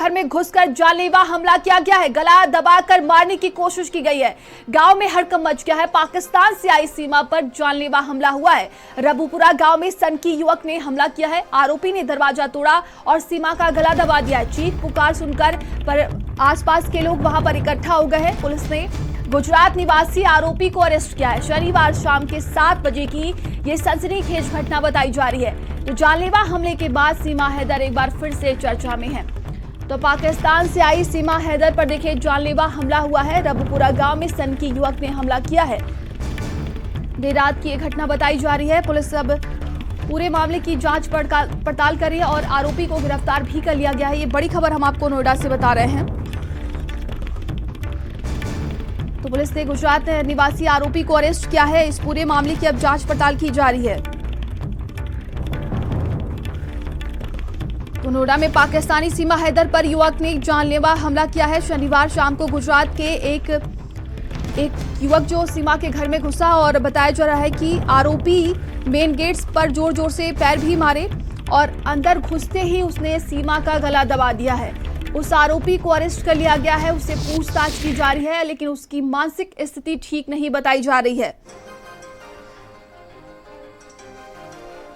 घर में घुसकर जानलेवा हमला किया गया है। गला दबाकर मारने की कोशिश की गई है। गांव में हड़कंप मच गया है। पाकिस्तान से आई सीमा पर जानलेवा हमला हुआ है। रबूपुरा गांव में सनकी युवक ने हमला किया है। आरोपी ने दरवाजा तोड़ा और सीमा का गला दबा दिया है। चीख पुकार सुनकर पर आसपास के लोग वहां पर इकट्ठा हो गए हैं। पुलिस ने गुजरात निवासी आरोपी को अरेस्ट किया है। शनिवार शाम के 7 बजे की ये सनसनीखेज घटना बताई जा रही है। तो जानलेवा हमले के बाद सीमा हैदर एक बार फिर से चर्चा में है। तो पाकिस्तान से आई सीमा हैदर पर देखिए जानलेवा हमला हुआ है। रबूपुरा गांव में सनकी युवक ने हमला किया है। देर रात की ये घटना बताई जा रही है। पुलिस अब पूरे मामले की जांच पड़ताल कर रही है और आरोपी को गिरफ्तार भी कर लिया गया है। ये बड़ी खबर हम आपको नोएडा से बता रहे हैं। तो पुलिस ने गुजरात निवासी आरोपी को अरेस्ट किया है। इस पूरे मामले की अब जांच पड़ताल की जा रही है। तो नोएडा में पाकिस्तानी सीमा हैदर पर युवक ने जानलेवा हमला किया है। शनिवार शाम को गुजरात के एक युवक जो सीमा के घर में घुसा और बताया जा रहा है कि आरोपी मेन गेट्स पर जोर जोर से पैर भी मारे और अंदर घुसते ही उसने सीमा का गला दबा दिया है। उस आरोपी को अरेस्ट कर लिया गया है। उससे पूछताछ की जा रही है, लेकिन उसकी मानसिक स्थिति ठीक नहीं बताई जा रही है।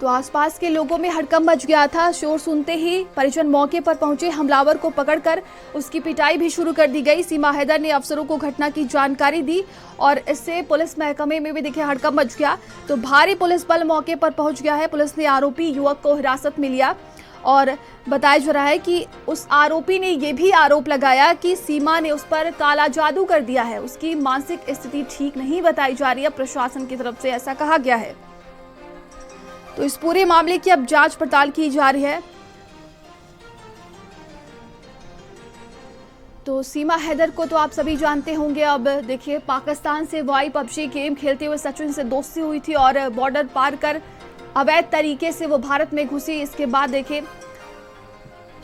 तो आसपास के लोगों में हड़कंप मच गया था। शोर सुनते ही परिजन मौके पर पहुंचे। हमलावर को पकड़कर उसकी पिटाई भी शुरू कर दी गई। सीमा हैदर ने अफसरों को घटना की जानकारी दी और इससे पुलिस महकमे में भी देखिए हड़कंप मच गया। तो भारी पुलिस बल मौके पर पहुंच गया है। पुलिस ने आरोपी युवक को हिरासत में लिया और बताया जा रहा है कि उस आरोपी ने यह भी आरोप लगाया कि सीमा ने उस पर काला जादू कर दिया है। उसकी मानसिक स्थिति ठीक नहीं बताई जा रही है। प्रशासन की तरफ से ऐसा कहा गया है। तो इस पूरे मामले की अब जांच पड़ताल की जा रही है। तो सीमा हैदर को तो आप सभी जानते होंगे। अब देखिए पाकिस्तान से वाई पबजी गेम खेलते हुए सचिन से दोस्ती हुई थी और बॉर्डर पार कर अवैध तरीके से वो भारत में घुसी। इसके बाद देखिए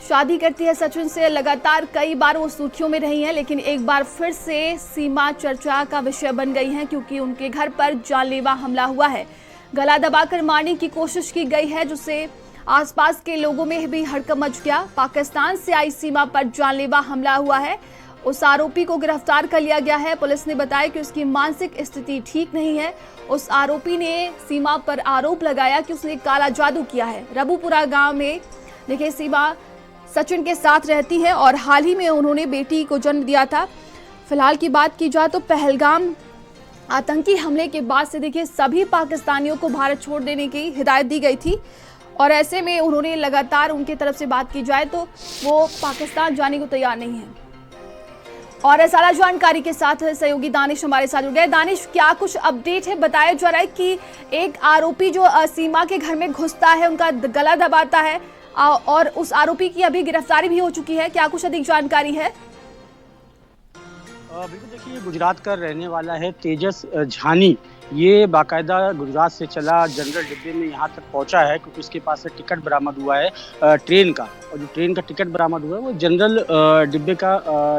शादी करती है सचिन से। लगातार कई बार वो सुर्खियों में रही हैं, लेकिन एक बार फिर से सीमा चर्चा का विषय बन गई हैं क्योंकि उनके घर पर जानलेवा हमला हुआ है। गला दबाकर मारने की कोशिश की गई है, जिससे आसपास के लोगों में भी हड़कंप मच गया। पाकिस्तान से आई सीमा पर जानलेवा हमला हुआ है। उस आरोपी को गिरफ्तार कर लिया गया है। पुलिस ने बताया कि उसकी मानसिक स्थिति ठीक नहीं है। उस आरोपी ने सीमा पर आरोप लगाया कि उसने काला जादू किया है। रबूपुरा गांव में देखिए सीमा सचिन के साथ रहती है और हाल ही में उन्होंने बेटी को जन्म दिया था। फिलहाल की बात की जाए तो पहलगाम आतंकी हमले के बाद से देखिए सभी पाकिस्तानियों को भारत छोड़ देने की हिदायत दी गई थी और ऐसे में उन्होंने लगातार उनकी तरफ से बात की जाए तो वो पाकिस्तान जाने को तैयार नहीं है। और सारा जानकारी के साथ सहयोगी दानिश हमारे साथ जुड़ गए। दानिश, क्या कुछ अपडेट है? बताया जा रहा है कि एक आरोपी जो सीमा के घर में घुसता है, उनका गला दबाता है और उस आरोपी की अभी गिरफ्तारी भी हो चुकी है। क्या कुछ अधिक जानकारी है? बिल्कुल, देखिए गुजरात का रहने वाला है तेजस झानी। ये बाकायदा गुजरात से चला जनरल डिब्बे में यहाँ तक पहुँचा है क्योंकि उसके पास से टिकट बरामद हुआ है ट्रेन का। और जो ट्रेन का टिकट बरामद हुआ है वो जनरल डिब्बे का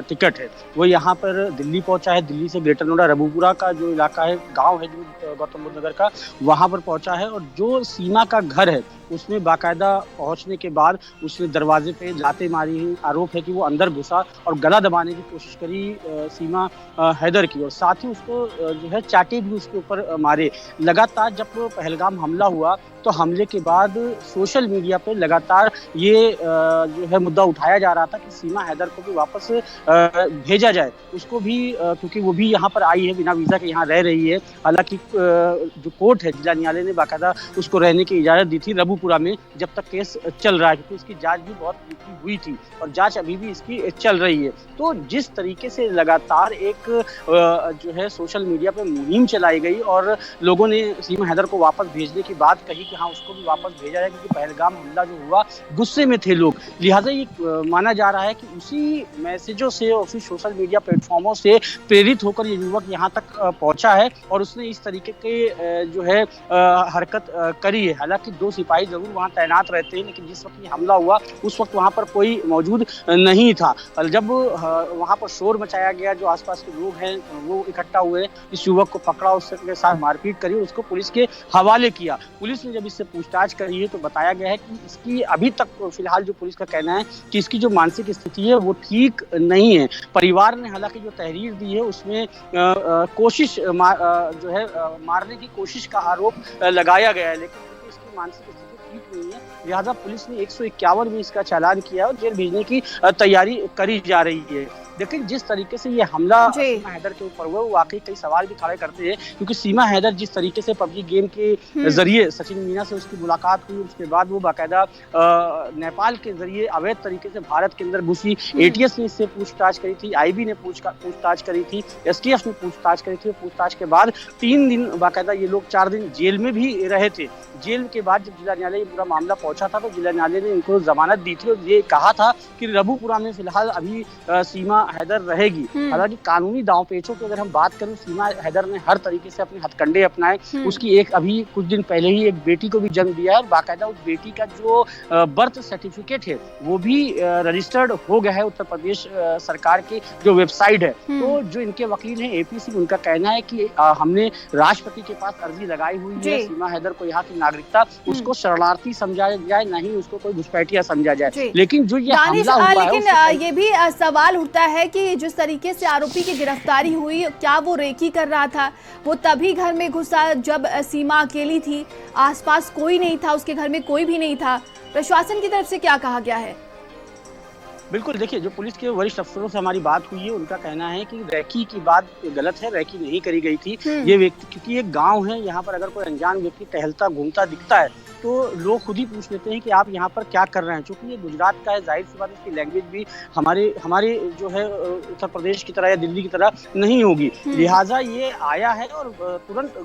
टिकट है। वो यहाँ पर दिल्ली पहुँचा है। दिल्ली से ग्रेटर नोएडा रबूपुरा का जो इलाका है, गांव है जो गौतम बुद्ध नगर का, वहाँ पर पहुँचा है। और जो सीमा का घर है उसमें बाकायदा पहुँचने के बाद उसने दरवाजे पे लातें मारी। आरोप है कि वो अंदर घुसा और गला दबाने की कोशिश करी सीमा हैदर की, और साथ ही उसको जो है चाटे भी उसके ऊपर मारे। लगातार जब पहलगाम हमला हुआ तो हमले के बाद सोशल मीडिया पे लगातार ये जो है मुद्दा उठाया जा रहा था कि सीमा हैदर को भी वापस भेजा जाए। उसको भी क्योंकि वो भी यहाँ पर आई है, बिना वीज़ा के यहाँ रह रही है। हालांकि जो कोर्ट है, जिला न्यायालय ने बाकायदा उसको रहने की इजाज़त दी थी रबूपुरा में जब तक केस चल रहा है, क्योंकि इसकी जाँच भी बहुत हुई थी और जाँच अभी भी इसकी चल रही है। तो जिस तरीके से लगातार एक जो है सोशल मीडिया पर मुहिम चलाई गई और लोगों ने सीमा हैदर को वापस भेजने की बात कही कि हाँ उसको भी वापस भेजा जाए, क्योंकि पहलगाम हमला जो हुआ गुस्से में थे लोग। लिहाजा ये माना जा रहा है कि उसी मैसेजों से, उसी सोशल मीडिया प्लेटफॉर्मों से प्रेरित होकर ये युवक यहाँ तक पहुंचा है और उसने इस तरीके के जो है हरकत करी है। हालांकि 2 सिपाही जरूर वहाँ तैनात रहते हैं, लेकिन जिस वक्त ये हमला हुआ उस वक्त वहाँ पर कोई मौजूद नहीं था। जब वहाँ पर शोर मचाया गया, जो आसपास के लोग हैं वो इकट्ठा हुए, इस युवक को पकड़ा, उसके साथ मारपीट करी, उसको पुलिस के हवाले किया। पुलिस ने जब जब इससे पूछताछ करी है तो बताया गया है कि इसकी अभी तक फिलहाल जो पुलिस का कहना है कि इसकी जो मानसिक स्थिति है वो ठीक नहीं है। परिवार ने हालांकि जो तहरीर दी है उसमें कोशिश जो है मारने की कोशिश का आरोप लगाया गया है, लेकिन इसकी मानसिक स्थिति ठीक नहीं है, लिहाजा पुलिस ने 151 में इसका चालान किया और जेल भेजने की तैयारी करी जा रही है। लेकिन जिस तरीके से ये हमला सीमा हैदर के ऊपर हुआ वो वाकई कई सवाल भी खड़े करते हैं, क्योंकि सीमा हैदर जिस तरीके से पबजी गेम के जरिए सचिन मीना से उसकी मुलाकात हुई, उसके बाद वो बाकायदा नेपाल के जरिए अवैध तरीके से भारत के अंदर घुसी। एटीएस ने इससे पूछताछ करी थी, आईबी ने पूछताछ करी थी, एसटीएफ ने पूछताछ करी थी। पूछताछ के बाद 3 दिन बाकायदा ये लोग 4 दिन जेल में भी रहे थे। जेल के बाद जब जिला न्यायालय पूरा मामला पहुंचा था तो जिला न्यायालय ने इनको जमानत दी थी और ये कहा था कि रबुपुरा में फिलहाल अभी सीमा हैदर रहेगी। हालांकि कानूनी दांव पेचों की अगर हम बात करें, सीमा हैदर ने हर तरीके से अपने हथकंडे अपनाए। उसकी एक अभी कुछ दिन पहले ही एक बेटी को भी जन्म दिया है और बाकायदा उस बेटी का जो बर्थ सर्टिफिकेट है वो भी रजिस्टर्ड हो गया है उत्तर प्रदेश सरकार की जो वेबसाइट है। तो जो इनके वकील हैं एपीसी, उनका कहना है कि हमने राष्ट्रपति के पास अर्जी लगाई हुई है सीमा हैदर को यहाँ की नागरिकता, उसको शरणार्थी समझा जाए, नहीं उसको कोई घुसपैठिया समझा जाए। लेकिन जो ये हमला हुआ है, लेकिन ये भी सवाल उठता है कि जिस तरीके से आरोपी की गिरफ्तारी हुई, क्या वो रेकी कर रहा था? वो तभी घर में घुसा जब सीमा अकेली थी, आसपास कोई नहीं था, उसके घर में कोई भी नहीं था। प्रशासन की तरफ से क्या कहा गया है? बिल्कुल, देखिए जो पुलिस के वरिष्ठ अफसरों से हमारी बात हुई है उनका कहना है कि रेकी की बात गलत है, रेकी नहीं करी गई थी। ये व्यक्ति, क्योंकि एक गांव है, यहाँ पर अगर कोई अनजान व्यक्ति टहलता घूमता दिखता है तो लोग खुद ही पूछ लेते हैं कि आप यहाँ पर क्या कर रहे हैं। चूंकि ये गुजरात का है, जाहिर सी बात है, इसकी लैंग्वेज भी हमारे जो है उत्तर प्रदेश की तरह या दिल्ली की तरह नहीं होगी। लिहाजा ये आया है और तुरंत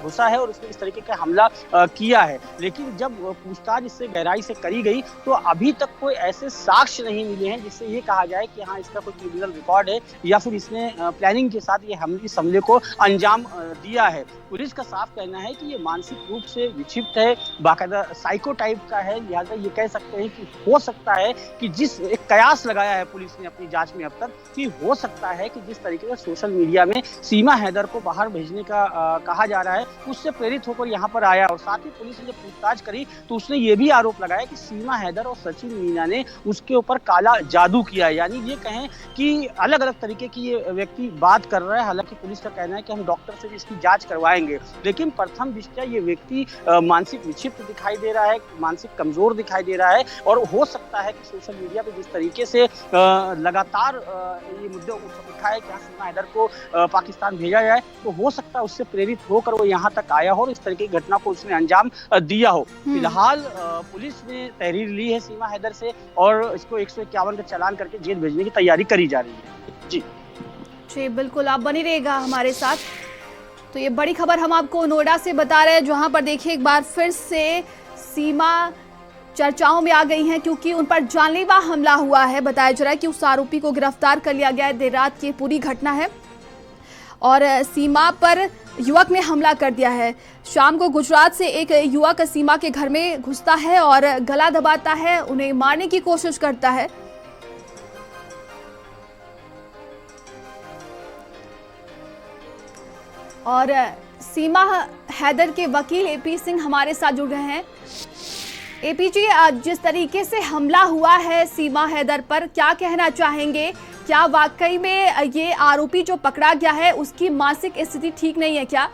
घुसा है और उसने इस तरीके का हमला किया है। लेकिन जब पूछताछ इससे गहराई से करी गई तो अभी तक कोई ऐसे साक्ष्य नहीं मिले हैं जिससे ये कहा जाए कि हाँ इसका कोई क्रिमिनल रिकॉर्ड है या फिर इसने प्लानिंग के साथ ये हमले को अंजाम दिया है। पुलिस का साफ कहना है कि ये मानसिक रूप से विक्षिप्त है, बाकायदा साइको टाइप का है। लिहाजा ये कह सकते हैं कि हो सकता है कि जिस एक कयास लगाया है पुलिस ने अपनी जांच में अब तक, कि हो सकता है कि जिस तरीके से सोशल मीडिया में सीमा हैदर को बाहर भेजने का कहा जा रहा है उससे प्रेरित होकर यहाँ पर आया। और साथ ही पुलिस ने जब पूछताछ करी तो उसने ये भी आरोप लगाया कि सीमा हैदर और सचिन मीना ने उसके ऊपर काला जादू किया है। यानी ये कहें कि अलग अलग तरीके की ये व्यक्ति बात कर रहा है। हालांकि पुलिस का कहना है कि हम डॉक्टर से भी इसकी जांच करवाएंगे, लेकिन प्रथम दृष्टया ये व्यक्ति मानसिक विक्षिप्त दिखाई दे रहा है, मानसिक कमजोर दिखाई दे रहा है। और हो सकता है कि सोशल मीडिया पे जिस तरीके से लगातार ये मुद्दे उठाए कि सीमा हैदर को पाकिस्तान भेजा जाए, तो हो सकता है उससे प्रेरित होकर वो यहाँ तक आया हो और इस तरीके की घटना को उसने अंजाम दिया हो। फिलहाल पुलिस ने तहरीर ली है सीमा हैदर से और इसको 151 का चालान करके जेल भेजने की तैयारी करी जा रही है। जी बिल्कुल, आप बने रहिएगा हमारे साथ। तो ये बड़ी खबर हम आपको नोएडा से बता रहे हैं, जहां पर देखिए एक बार फिर से सीमा चर्चाओं में आ गई हैं क्योंकि उन पर जानलेवा हमला हुआ है। बताया जा रहा है कि उस आरोपी को गिरफ्तार कर लिया गया है। देर रात की पूरी घटना है और सीमा पर युवक ने हमला कर दिया है। शाम को गुजरात से एक युवक सीमा के घर में घुसता है और गला दबाता है, उन्हें मारने की कोशिश करता है। और सीमा हैदर के वकील एपी सिंह हमारे साथ जुड़ गए हैं। एपी जी, जिस तरीके से हमला हुआ है सीमा हैदर पर, क्या कहना चाहेंगे? क्या वाकई में ये आरोपी जो पकड़ा गया है उसकी मानसिक स्थिति ठीक नहीं है क्या?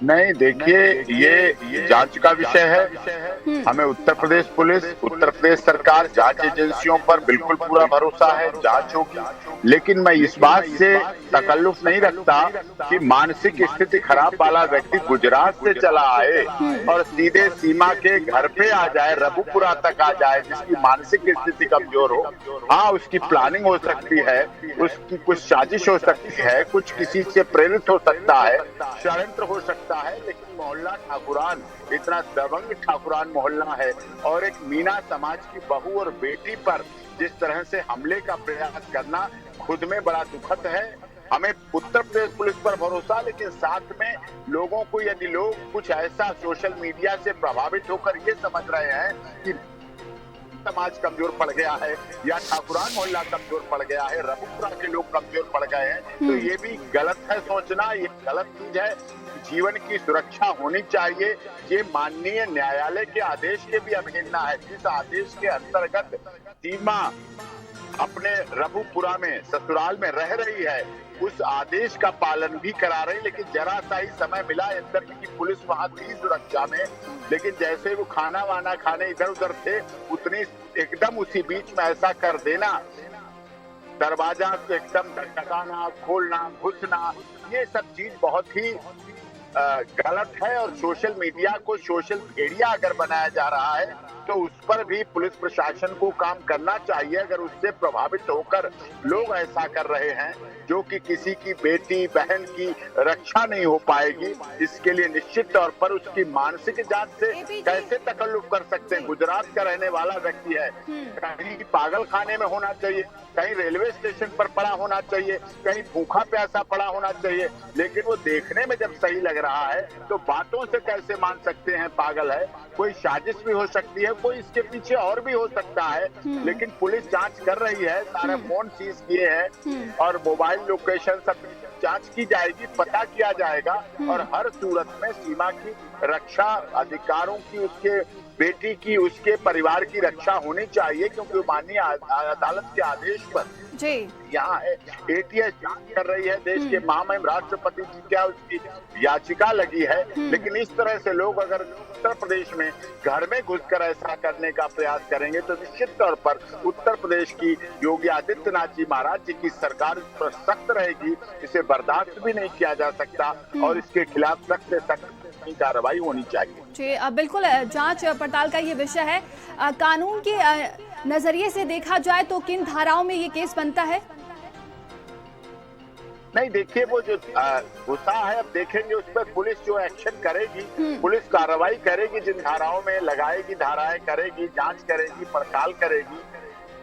नहीं, देखिए ये जांच का विषय है। हमें उत्तर प्रदेश पुलिस, उत्तर प्रदेश सरकार, जांच एजेंसियों पर बिल्कुल पूरा भरोसा है, जांच होगी। लेकिन मैं इस बात से तकल्लुफ नहीं रखता कि मानसिक स्थिति खराब वाला व्यक्ति गुजरात से चला आए और सीधे सीमा के घर पे आ जाए, रबुपुरा तक आ जाए, जिसकी मानसिक स्थिति कमजोर हो। हाँ, उसकी प्लानिंग हो सकती है, उसकी कुछ साजिश हो सकती है, कुछ किसी से प्रेरित हो सकता है, षड्यंत्र हो सकता है। लेकिन मोहल्ला ठाकुरान इतना दबंग ठाकुरान मोहल्ला है और एक मीना समाज की बहू और बेटी पर जिस तरह से हमले का प्रयास करना खुद में बड़ा दुखद है। हमें उत्तर प्रदेश पुलिस पर भरोसा, लेकिन साथ में लोगों को, यदि लोग कुछ ऐसा सोशल मीडिया से प्रभावित होकर ये समझ रहे हैं कि समाज कमजोर पड़ गया है या ठाकुरान मोहल्ला कमजोर पड़ गया है, रबुपुरा के लोग कमजोर पड़ गए हैं, तो ये भी गलत है सोचना, ये गलत चीज है। जीवन की सुरक्षा होनी चाहिए। ये माननीय न्यायालय के आदेश के भी अवहेलना है। जिस आदेश के अंतर्गत सीमा अपने रघुपुरा में ससुराल में रह रही है, उस आदेश का पालन भी करा रही, लेकिन जरा सा ही समय मिला अंदर की पुलिस वहां थी सुरक्षा में, लेकिन जैसे वो खाना वाना खाने इधर उधर थे, उतनी एकदम उसी बीच में ऐसा कर देना, दरवाजा को एकदम खटखटाना, खोलना, घुसना, ये सब चीज बहुत ही गलत है। और सोशल मीडिया को सोशल भेड़िया अगर बनाया जा रहा है तो उस पर भी पुलिस प्रशासन को काम करना चाहिए। अगर उससे प्रभावित होकर लोग ऐसा कर रहे हैं जो कि किसी की बेटी बहन की रक्षा नहीं हो पाएगी, इसके लिए निश्चित तौर पर उसकी मानसिक जांच से कैसे तकल्लुफ कर सकते हैं। गुजरात का रहने वाला व्यक्ति है, कहीं पागल खाने में होना चाहिए, कहीं रेलवे स्टेशन पर पड़ा होना चाहिए, कहीं भूखा प्यासा पड़ा होना चाहिए, लेकिन वो देखने में जब सही लग रहा है तो बातों से कैसे मान सकते हैं पागल है। कोई साजिश भी हो सकती है, कोई इसके पीछे और भी हो सकता है, लेकिन पुलिस जांच कर रही है, सारे फोन सीज किए हैं और मोबाइल लोकेशन सब जांच की जाएगी, पता किया जाएगा और हर सूरत में सीमा की रक्षा, अधिकारों की, उसके बेटी की, उसके परिवार की रक्षा होनी चाहिए, क्योंकि माननीय अदालत के आदेश पर जी यहाँ है एटीएस जांच कर रही है। देश के महामहिम राष्ट्रपति जी क्या उसकी याचिका लगी है, लेकिन इस तरह से लोग अगर उत्तर प्रदेश में घर में घुसकर ऐसा करने का प्रयास करेंगे तो निश्चित तौर पर उत्तर प्रदेश की योगी आदित्यनाथ जी महाराज जी की सरकार इस पर सख्त रहेगी। इसे बर्दाश्त भी नहीं किया जा सकता और इसके खिलाफ सख्त से सख्त कार्रवाई होनी चाहिए। जी बिल्कुल, जांच पड़ताल का ये विषय है। कानून के नजरिए से देखा जाए तो किन धाराओं में ये केस बनता है? नहीं, देखिए वो जो गुस्सा है, अब देखेंगे उस पर पुलिस जो एक्शन करेगी, पुलिस कार्रवाई करेगी, जिन धाराओं में लगाएगी, धाराएं करेगी, जांच करेगी, पड़ताल करेगी।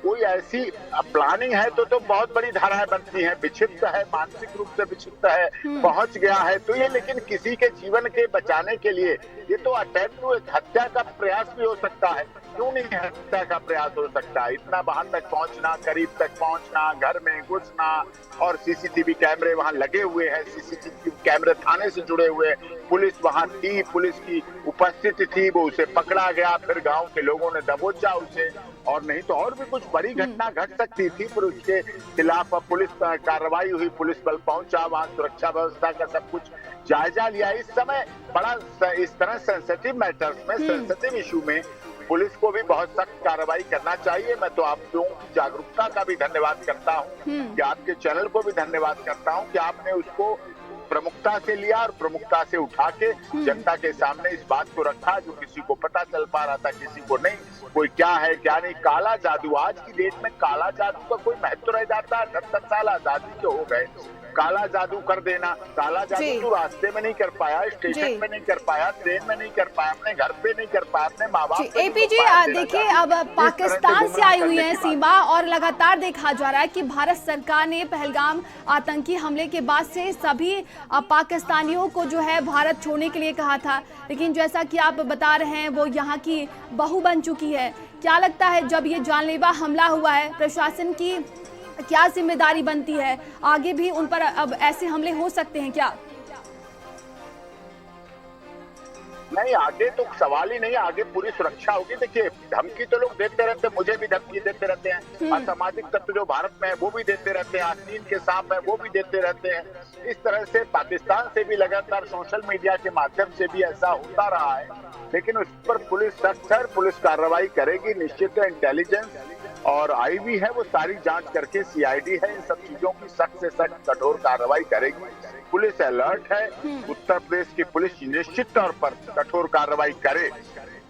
कोई ऐसी प्लानिंग है तो बहुत बड़ी धाराएं बनती हैं। विक्षिप्त है, मानसिक रूप से विक्षिप्त है, पहुंच गया है तो ये, लेकिन किसी के जीवन के बचाने के लिए ये तो अटेम्प्ट टू हत्या का प्रयास भी हो सकता है। क्यों नहीं हत्या का प्रयास हो सकता है? इतना वहां तक पहुंचना, करीब तक पहुंचना, घर में घुसना, और सीसीटीवी कैमरे वहां लगे हुए हैं, सीसीटीवी कैमरे थाने से जुड़े हुए, पुलिस वहां थी, पुलिस की उपस्थिति थी, वो उसे पकड़ा गया, फिर गांव के लोगों ने दबोचा उसे, और नहीं तो और भी कुछ बड़ी घटना घट सकती थी। फिर उसके खिलाफ पुलिस कार्रवाई हुई, पुलिस बल पहुंचा, वहां सुरक्षा व्यवस्था का सब कुछ जायजा लिया। इस समय बड़ा इस तरह सेंसिटिव मैटर्स में, सेंसिटिव इशू में पुलिस को भी बहुत सख्त कार्रवाई करना चाहिए। मैं तो आप लोगों की जागरूकता का भी धन्यवाद करता हूँ, कि आपके चैनल को भी धन्यवाद करता हूँ कि आपने उसको प्रमुखता से लिया और प्रमुखता से उठा के जनता के सामने इस बात को रखा जो किसी को पता चल पा रहा था, किसी को नहीं। कोई क्या है क्या नहीं, काला जादू, आज की डेट में काला जादू का कोई महत्व रह जाता है? 78 साल आजादी के हो गए, काला जादू कर देना। काला जादू तो रास्ते में नहीं कर पाया, स्टेशन में नहीं कर पाया, ट्रेन में नहीं कर पाया, अपने घर पे नहीं कर पाया, अपने माँ बाप। एपी जी देखिए, अब पाकिस्तान से आई हुई है सीमा, और लगातार देखा जा रहा है कि भारत सरकार ने पहलगाम आतंकी हमले के बाद से सभी पाकिस्तानियों को जो है भारत छोड़ने के लिए कहा था, लेकिन जैसा कि आप बता रहे हैं वो यहाँ की बहू बन चुकी है। क्या लगता है जब ये जानलेवा हमला हुआ है, प्रशासन की क्या जिम्मेदारी बनती है? आगे भी उन पर अब ऐसे हमले हो सकते हैं क्या? नहीं, आगे तो सवाल ही नहीं, आगे पूरी सुरक्षा होगी। देखिए, धमकी तो लोग देते रहते हैं, मुझे भी धमकी देते रहते हैं, असामाजिक तत्व जो भारत में है वो भी देते रहते हैं, आस्तीन के सांप है वो भी देते रहते हैं। इस तरह से पाकिस्तान से भी लगातार सोशल मीडिया के माध्यम से भी ऐसा होता रहा है, लेकिन उस पर पुलिस सख्त है, पुलिस कार्रवाई करेगी निश्चित है। इंटेलिजेंस और आईबी है, वो सारी जांच करके, सीआईडी है, इन सब चीजों की सख्त से सख्त कठोर कार्रवाई करेगी। पुलिस अलर्ट है, उत्तर प्रदेश की पुलिस निश्चित तौर पर कठोर कार्रवाई करे,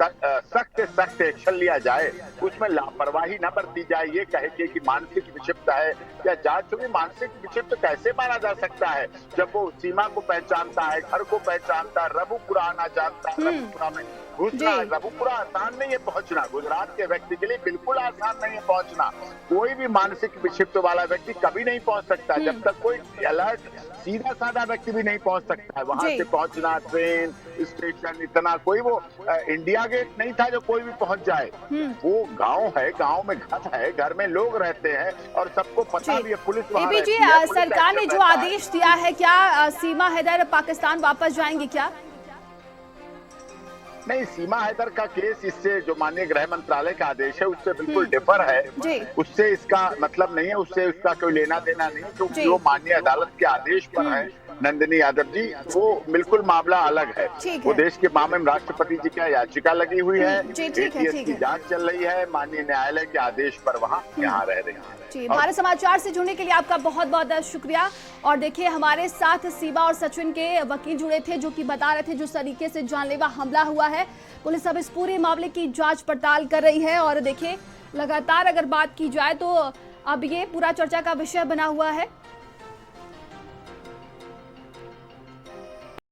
सख्त से सख्त एक्शन लिया जाए, उसमें लापरवाही न बरती जाए। ये कहे कि मानसिक विक्षिप्त है या जांच होगी, मानसिक विक्षिप्त कैसे माना जा सकता है जब वो सीमा को पहचानता है, घर को पहचानता है, रघुपुरा आना जानता है, रघुपुरा में घुसना रबुपुरा आसान नहीं है पहुंचना, गुजरात के व्यक्ति के लिए बिल्कुल आसान नहीं है पहुंचना। कोई भी मानसिक विक्षिप्त वाला व्यक्ति कभी नहीं पहुंच सकता जब तक कोई अलर्ट सीधा साधा व्यक्ति भी नहीं पहुंच सकता है वहां से पहुंचना। ट्रेन स्टेशन इतना कोई वो इंडिया गेट नहीं था जो कोई भी पहुंच जाए। वो गांव है, गांव में घर है, घर में लोग रहते हैं और सबको पता भी है, पुलिस वहां रहती है। सरकार ने जो आदेश दिया है, क्या सीमा हैदर पाकिस्तान वापस जाएंगे क्या? नहीं, सीमा हैदर का केस इससे जो माननीय गृह मंत्रालय का आदेश है उससे बिल्कुल डिफर है। उससे इसका मतलब नहीं है, उससे उसका कोई लेना देना नहीं, क्योंकि वो माननीय अदालत के आदेश पर है नंदिनी यादव जी, वो बिल्कुल मामला अलग है। वो देश के मामले में राष्ट्रपति जी का याचिका लगी हुई है, एटीएस की जांच चल रही है, माननीय न्यायालय के आदेश पर वहाँ यहाँ रह रही है। जी, भारत समाचार से जुड़ने के लिए आपका बहुत बहुत शुक्रिया। और देखिए, हमारे साथ सीमा और सचिन के वकील जुड़े थे जो कि बता रहे थे जिस तरीके से जानलेवा हमला हुआ है। पुलिस अब इस पूरे मामले की जांच पड़ताल कर रही है और देखिए लगातार अगर बात की जाए तो अब ये पूरा चर्चा का विषय बना हुआ है।